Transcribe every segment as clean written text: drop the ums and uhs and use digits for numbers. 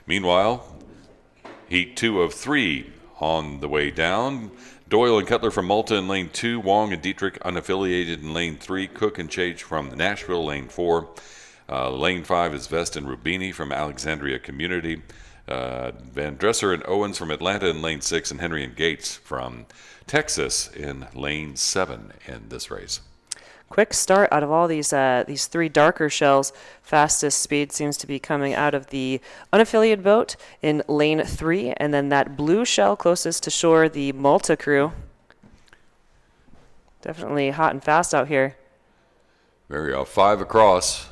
Meanwhile, heat 2 of 3 on the way down. Doyle and Cutler from Malta in lane 2. Wong and Dietrich unaffiliated in lane 3. Cook and Chage from Nashville, lane 4. Lane 5 is Vest and Rubini from Alexandria Community. Van Dresser and Owens from Atlanta in lane 6. And Henry and Gates from Texas in lane 7 in this race. Quick start out of all these three darker shells. Fastest speed seems to be coming out of the unaffiliated boat in lane 3, and then that blue shell closest to shore, the Malta crew. Definitely hot and fast out here. Very 5 across.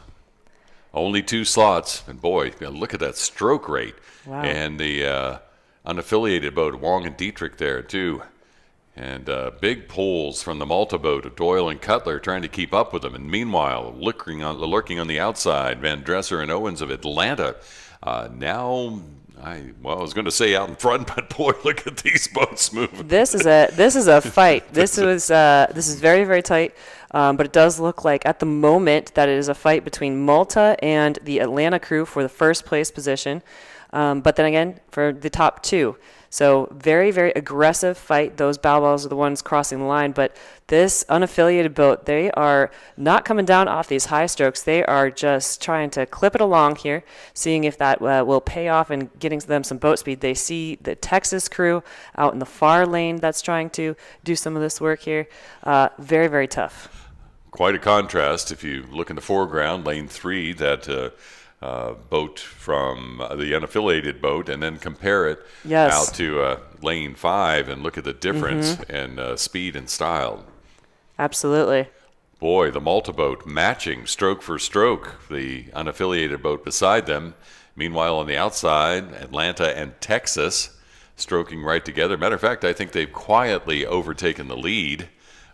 Only 2 slots, and boy, look at that stroke rate. Wow. And the unaffiliated boat, Wong and Dietrich there too. And big pulls from the Malta boat of Doyle and Cutler trying to keep up with them. And meanwhile, lurking on the outside, Van Dresser and Owens of Atlanta. I was going to say out in front, but boy, look at these boats moving. This is a fight. This is very, very tight. But it does look like at the moment that it is a fight between Malta and the Atlanta crew for the first place position. But then again, for the top 2. So very, very aggressive fight. Those bow balls are the ones crossing the line. But this unaffiliated boat, they are not coming down off these high strokes. They are just trying to clip it along here, seeing if that will pay off and getting them some boat speed. They see the Texas crew out in the far lane that's trying to do some of this work here. Very, very tough. Quite a contrast if you look in the foreground, lane 3, that boat from the unaffiliated boat, and then compare it out to lane 5 and look at the difference in speed and style. Absolutely. Boy, the Malta boat matching stroke for stroke the unaffiliated boat beside them. Meanwhile, on the outside, Atlanta and Texas stroking right together. Matter of fact, I think they've quietly overtaken the lead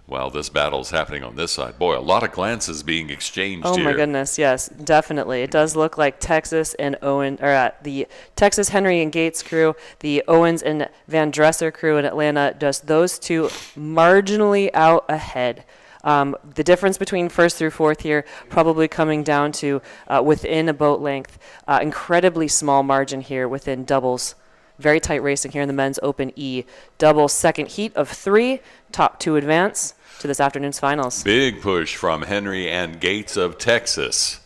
while this battle is happening on this side. Boy, a lot of glances being exchanged here. Oh my goodness, yes, definitely. It does look like Texas and the Texas Henry and Gates crew, the Owens and Van Dresser crew in Atlanta, just those two marginally out ahead. The difference between first through fourth here probably coming down to within a boat length. Incredibly small margin here within doubles. Very tight racing here in the men's Open E. Double second heat of 3, top 2 advance to this afternoon's finals. Big push from Henry and Gates of Texas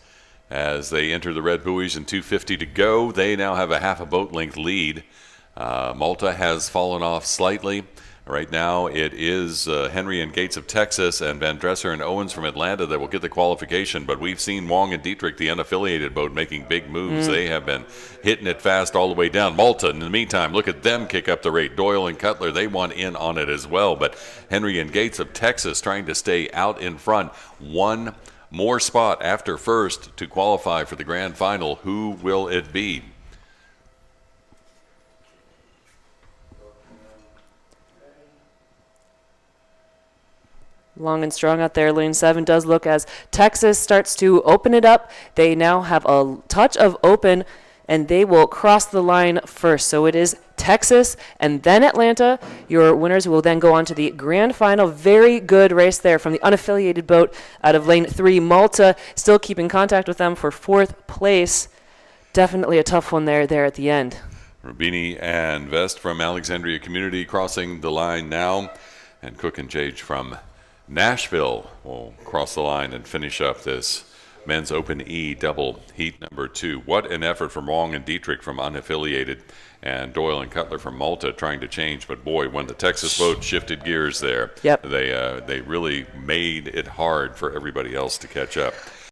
as they enter the red buoys and 2:50 to go. They now have a half a boat length lead. Malta has fallen off slightly. Right now it is Henry and Gates of Texas and Van Dresser and Owens from Atlanta that will get the qualification, but we've seen Wong and Dietrich, the unaffiliated boat, making big moves. They have been hitting it fast all the way down. Malta, in the meantime, look at them kick up the rate. Doyle and Cutler, they want in on it as well, but Henry and Gates of Texas trying to stay out in front. One more spot after first to qualify for the grand final. Who will it be? Long and strong out there. Lane 7 does look as Texas starts to open it up. They now have a touch of open, and they will cross the line first. So it is Texas and then Atlanta. Your winners will then go on to the grand final. Very good race there from the unaffiliated boat out of lane 3. Malta still keeping contact with them for 4th place. Definitely a tough one there at the end. Rubini and Vest from Alexandria Community crossing the line now, and Cook and Chage from Nashville will cross the line and finish up this men's Open E double heat number 2. What an effort from Wong and Dietrich from unaffiliated, and Doyle and Cutler from Malta trying to change. But boy, when the Texas boat shifted gears there, they really made it hard for everybody else to catch up.